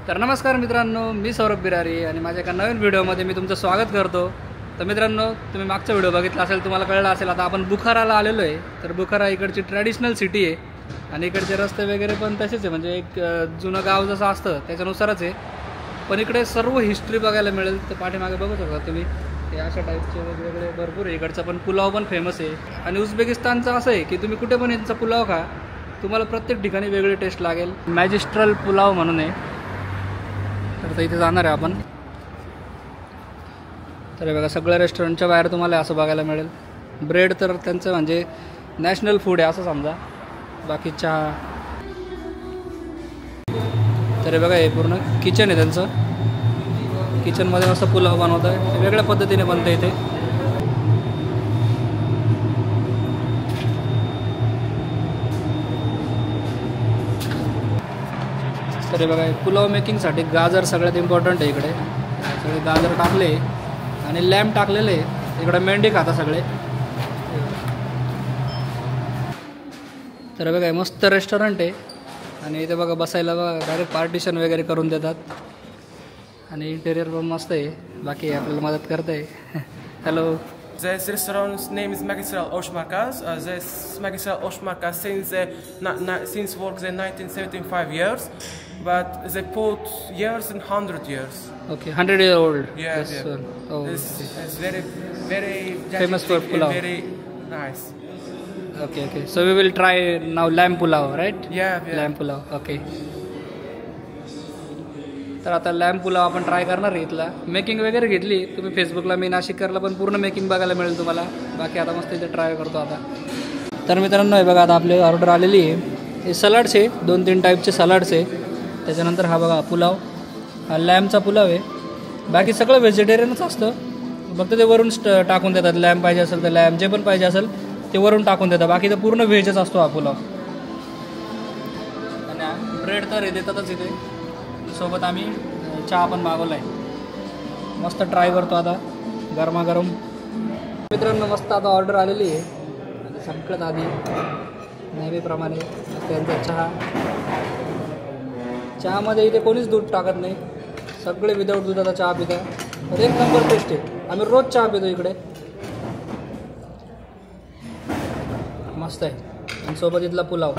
तर नमस्कार मित्रांनो, मी सौरभ बिरारी आणि माझ्या एका नवीन व्हिडिओमध्ये मी तुमचं स्वागत करतो। तर मित्रांनो, तुम्ही मागचा व्हिडिओ बघितला असेल, तुम्हाला कळलं असेल आता आपण बुखाराला आलेलो आहे। तर बुखारा इकडची ट्रॅडिशनल सिटी आहे आणि इकडचे रस्ते वगैरे पण तसेच आहे, म्हणजे एक जुनं गाव जसं असतं त्याच्यानुसारच आहे। पण इकडे सर्व हिस्ट्री बघायला मिळेल। तर पाठीमागे बघू शकता तुम्ही, हे अशा टाईपचे वेगवेगळे भरपूर आहे। इकडचा पण पुलाव पण फेमस आहे आणि उझबेकिस्तानचं असं आहे की तुम्ही कुठे पण यांचा पुलाव खा, तुम्हाला प्रत्येक ठिकाणी वेगळी टेस्ट लागेल। मॅजिस्ट्रल पुलाव म्हणून आहे, तर इथे जाणार आहे आपण। तर बघा, सगळ्या रेस्टॉरंटच्या बाहेर तुम्हाला असं बघायला मिळेल। ब्रेड तर त्यांचं म्हणजे नॅशनल फूड आहे असं समजा। बाकी चहा, तर बघा हे पूर्ण किचन आहे त्यांचं। किचनमध्ये मस्त पुलाव बनवत आहे, वेगळ्या पद्धतीने बनतं इथे। तर बघा, पुलाव मेकिंगसाठी गाजर सगळ्यात इम्पॉर्टंट आहे इकडे। सगळे गाजर टाकले आणि लॅम्प टाकलेले। इकडे मेंढी खाता सगळे। तर बघा, मस्त रेस्टॉरंट आहे आणि इथे बघा बसायला बघा डायरेक्ट पार्टिशन वगैरे करून देतात आणि इंटेरियर पण मस्त आहे। बाकी आपल्याला मदत करते। Hello, This restaurant's name is Magistral Oshmakas. This Magistral Oshmakas since works in 1975 years, but they put years and 100 years. Okay, 100-year old. Yeah, this one. Oh, it's very famous for pulao. Very nice. Okay. So we will try now lamb pulao, right? Yeah. Lamb pulao. Okay. तर आता lamp pulao आपण try करणार आहे। इथला making वगैरे घेतली तुम्ही फेसबुकला, मी नाशिकरला पण पूर्ण मेकिंग बघायला मिळेल तुम्हाला। बाकी आता मस्त इथे ट्राय करतो आता। तर मित्रांनो, हे बघा आता आपली ऑर्डर आलेली आहे। हे सलाड्स आहे, 2-3 टाईपचे सलाड्स आहे। त्याच्यानंतर हा बघा पुलाव, हा लॅम्पचा पुलाव आहे। बाकी सगळं व्हेजिटेरियनच असतं, फक्त ते वरून टाकून देतात। लॅम्प पाहिजे असेल तर लॅम्प, जे पण पाहिजे असेल ते वरून टाकून देतात। बाकी तर पूर्ण व्हेजच असतो हा पुलाव। आणि ब्रेड तर हे देतातच इथे, सोबत आम्ही चहा पण मागवला आहे। मस्त ट्राय करतो आता गरमागरम। मित्रांनो, मस्त आता ऑर्डर आलेली आहे आणि सगळ्यात आधी नेहमीप्रमाणे त्यांचा चहामध्ये इथे कोणीच दूध टाकत नाही, सगळे विदाऊट दुधाचा चहा पितात। एक नंबर टेस्ट आहे, आम्ही रोज चहा पितो इकडे, मस्त आहे। आणि सोबत इथला पुलाव।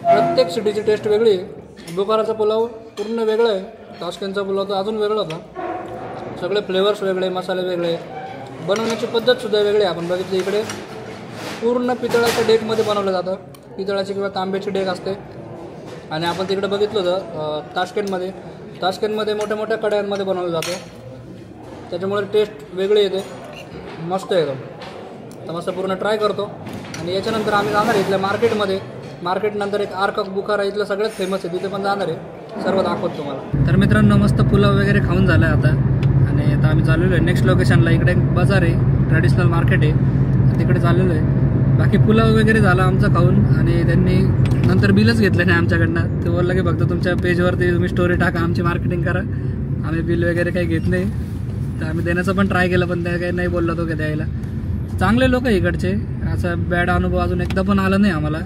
प्रत्येक सिटीची टेस्ट वेगळी आहे। बुखाराचा पुलाव पूर्ण वेगळा आहे, ताशकंदचा पुलाव तर अजून वेगळा होता। सगळे फ्लेवर्स वेगळे, मसाले वेगळे, बनवण्याची पद्धतसुद्धा वेगळी आहे। आपण बघितलं इकडे पूर्ण पितळाच्या डेकमध्ये बनवलं जातं, पितळाची किंवा तांब्याची डेक असते। आणि आपण तिकडे बघितलं होतं ताशकंदमध्ये मोठ्या मोठ्या कढयांमध्ये बनवलं जातं, त्याच्यामुळे टेस्ट वेगळी येते, मस्त आहे एकदम। तर मस्त पूर्ण ट्राय करतो आणि याच्यानंतर आम्ही जाणार इथल्या मार्केट नंतर एक आर्क ऑफ बुखारा इथलं सगळ्यात फेमस आहे, तिथे पण जाणार आहे, सर्व दाखवतो तुम्हाला। तर मित्रांनो, मस्त पुलाव वगैरे खाऊन झालं आहे आता आणि आता आम्ही चाललेलो आहे नेक्स्ट लोकेशनला। इकडे एक बाजार आहे, ट्रॅडिशनल मार्केट आहे, तिकडे चाललेलो आहे। बाकी पुलाव वगैरे झाला आमचा खाऊन आणि त्यांनी नंतर बिलच घेतलं नाही आमच्याकडनं। ते बोललं की फक्त तुमच्या पेजवरती तुम्ही स्टोरी टाका, आमची मार्केटिंग करा, आम्ही बिल वगैरे काही घेत नाही। तर आम्ही देण्याचा पण ट्राय केला, पण त्या काही नाही बोलला तो की द्यायला। चांगले लोक इकडचे, असा बॅड अनुभव अजून एकदा पण आला नाही आम्हाला।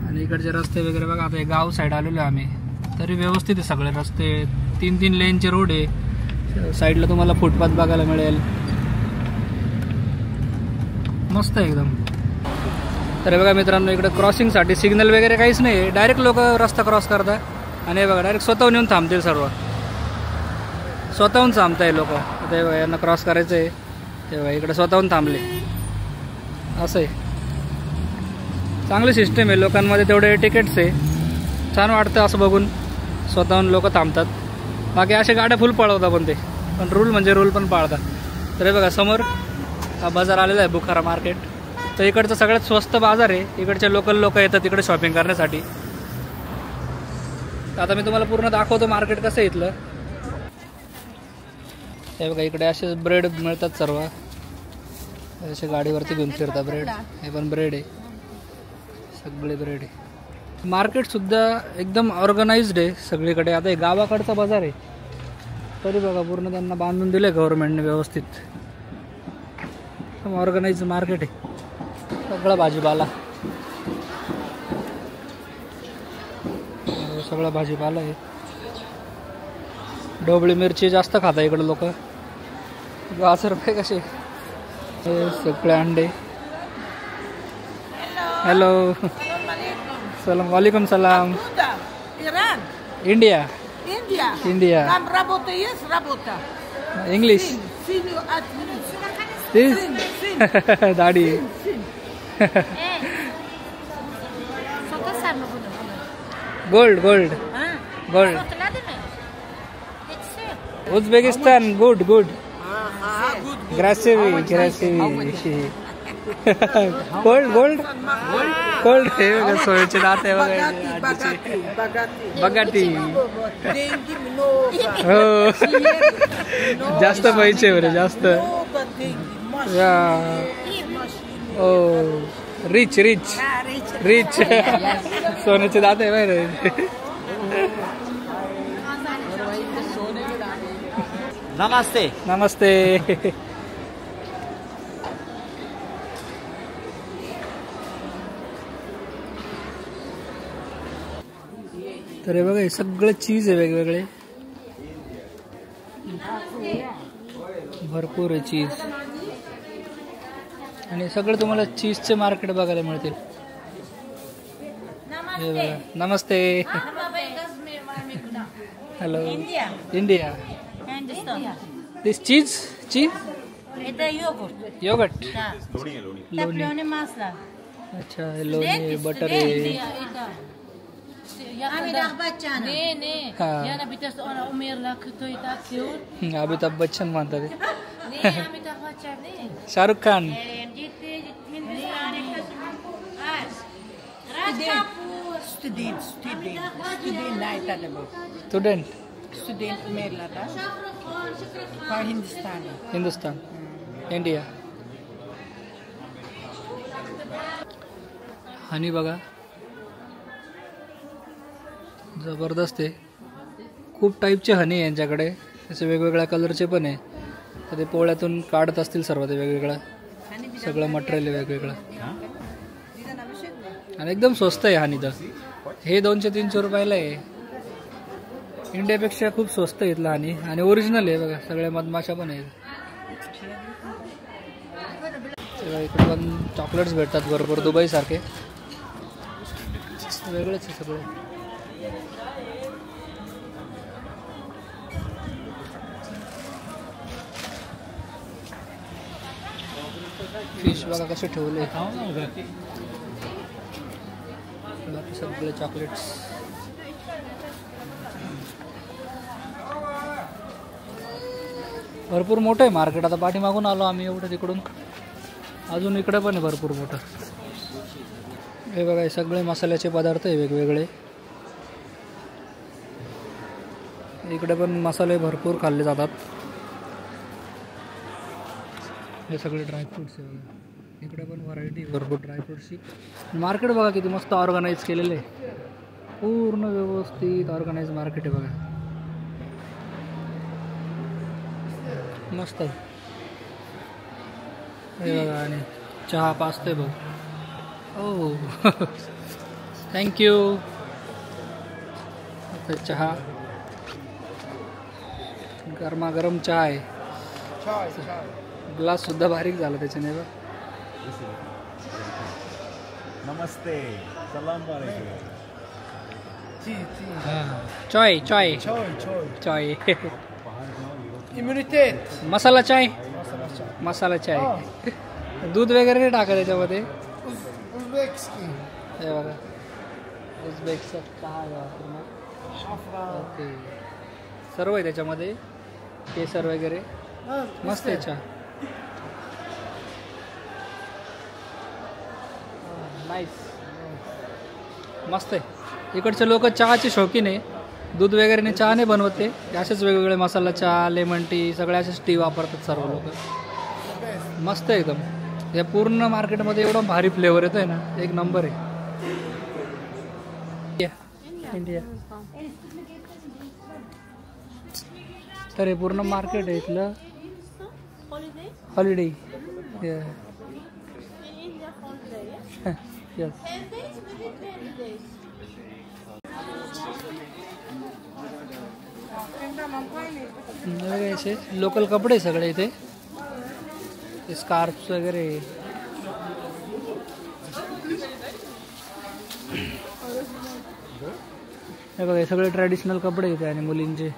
आणि इकडचे रस्ते वगैरे बघा, आता हे गाव साईड आलेलो आहे आम्ही, तरी व्यवस्थित आहे सगळे रस्ते। 3-3 लेनचे रोड आहे, साईडला तुम्हाला फुटपाथ बघायला मिळेल, मस्त आहे एकदम। तर बघा मित्रांनो, इकडे क्रॉसिंगसाठी सिग्नल वगैरे काहीच नाही, डायरेक्ट लोक रस्ता क्रॉस करतात आणि बघा डायरेक्ट स्वतःहून येऊन थांबतील, सर्व स्वतःहून थांबताय लोक। ते बघा, यांना क्रॉस करायचं आहे तेव्हा इकडे स्वतःहून थांबले, असं आहे। चांगली सिस्टम आहे, लोकांमध्ये तेवढे तिकीट्स आहे, छान वाटतं असं बघून, स्वतःहून लोक थांबतात। बाकी अशा गाड्या फुल पळवतात पण रूल म्हणजे रूल पण पाळतात। तर बघा समोर हा बाजार आलेला आहे, बुखारा मार्केट। तर इकडचं सगळ्यात स्वस्त बाजार आहे, इकडचे लोकल लोक येतात इकडे शॉपिंग करण्यासाठी। आता मी तुम्हाला पूर्ण दाखवतो मार्केट कसं आहे इथलं। हे बघा, इकडे असे ब्रेड मिळतात सर्व, असे गाडीवरती घेऊन फिरतात ब्रेड। हे पण ब्रेड आहे, सगळे ब्रेड आहे। मार्केटसुद्धा एकदम ऑर्गनाइज्ड आहे सगळीकडे। आता हे गावाकडचा बाजार आहे, तरी बघा पूर्ण त्यांना बांधून दिले गव्हर्नमेंटने व्यवस्थित। ऑर्गनाइज मार्केट आहे, सगळा भाजीपाला, सगळा भाजीपाला आहे. ढोबळी मिरची जास्त खाता इकडे लोक. गाजर रुपये कसे, सगळे अंडे. हॅलो, सलाम वालेकुम सलाम. Iran. India. India. India. Ram rabota yes rabota. English. Sin you at Sin. दाढी. Gold gold gold. Uzbekistan good good. ग्रासेवी ग्रासेवी. गोल्ड गोल्ड गोल्ड हे बघा, सोयीचे दात आहे बघा, बगाटी. हो जास्त पैसे बरे जास्त. ओ रिच रिच रिच. सोन्याचे दात आहे बरं. नमस्ते. नमस्ते. तर हे बघा, हे सगळं चीज आहे वेगवेगळे, भरपूर आहे चीज. आणि सगळं तुम्हाला चीजचे मार्केट बघायला मिळतील. हे बघा. नमस्ते. हॅलो. इंडिया. दिस चीज चीज योगर्ट. लोणी. अच्छा, लोणी बटर आहे. अमिताभ बच्चन म्हणतात. शाहरुख खान. स्टुडंट. हिंदुस्तान. इंडिया. हनी बघा, जबरदस्त आहे. खूप टाईपचे हनी आहे यांच्याकडे, असे वेगवेगळ्या कलरचे पण आहे. तर ते पोळ्यातून काढत असतील सर्व ते वेगवेगळं, सगळं मटेरियल आहे वेगवेगळं. आणि एकदम स्वस्त आहे हनी. तर हे 200-300 रुपयाला आहे. इंडियापेक्षा खूप स्वस्त आहे इथलं हनी. आणि ओरिजिनल आहे बघा, सगळ्या मधमाशा पण आहेत. इकडे पण चॉकलेट्स भेटतात बरोबर, दुबई सारखे वेगळेच आहे सगळे. फिश बघा कसे ठेवले, बाकी सगळे चॉकलेट्स. भरपूर मोठं आहे मार्केट. आता पाठीमागून आलो आम्ही एवढं, तिकडून अजून इकडे पण आहे भरपूर मोठं. हे बघा, हे सगळे मसाल्याचे पदार्थ आहे वेगवेगळे. इकडे पण मसाले भरपूर खाल्ले जातात. हे सगळे ड्रायफ्रूट्स आहे बघा. इकडे पण व्हरायटी भरपूर ड्रायफ्रूट्सची. मार्केट बघा किती मस्त ऑर्गनाईज केलेलं आहे, पूर्ण व्यवस्थित ऑर्गनाइज मार्केट आहे बघा, मस्त आहे. हे बघा, आणि चहा पाचतोय बघ. ओ थँक्यू. चहा गरमागरम चहा आहे. ग्लास सुद्धा बारीक झाला त्याच्याने बघ. नमस्ते. सलाम वालेकुम. चाय चाय चाय. इम्युनिटी. मसाला चाय. मसाला चाय. दूध वगैरे नाही टाका त्याच्यामध्ये. हे बघा, उझबेकचा चहा आहे. ओके, सर्व आहे त्याच्यामध्ये, केसर वगैरे. मस्त आहे चहा. नाईस, मस्त आहे. इकडचे लोक चहाचे शौकीन आहे. दूध वगैरे नाही, चहा नाही बनवत ते. असेच वेगवेगळे मसाला चहा, लेमन टी, सगळे असेच टी वापरतात सर्व लोक. मस्त आहे एकदम. या पूर्ण मार्केटमध्ये एवढा भारी फ्लेवर येतोय ना, एक नंबर आहे. इंडिया. तर हे पूर्ण मार्केट आहे इथलं. Holiday Yeah. In India, whole day, yeah? Yes. 10 days, maybe 20 days. बघा असे लोकल कपडे सगळे इथे स्कार्फ्स वगैरे. हे बघा हे सगळे ट्रॅडिशनल कपडे इथे आणि मुलींचे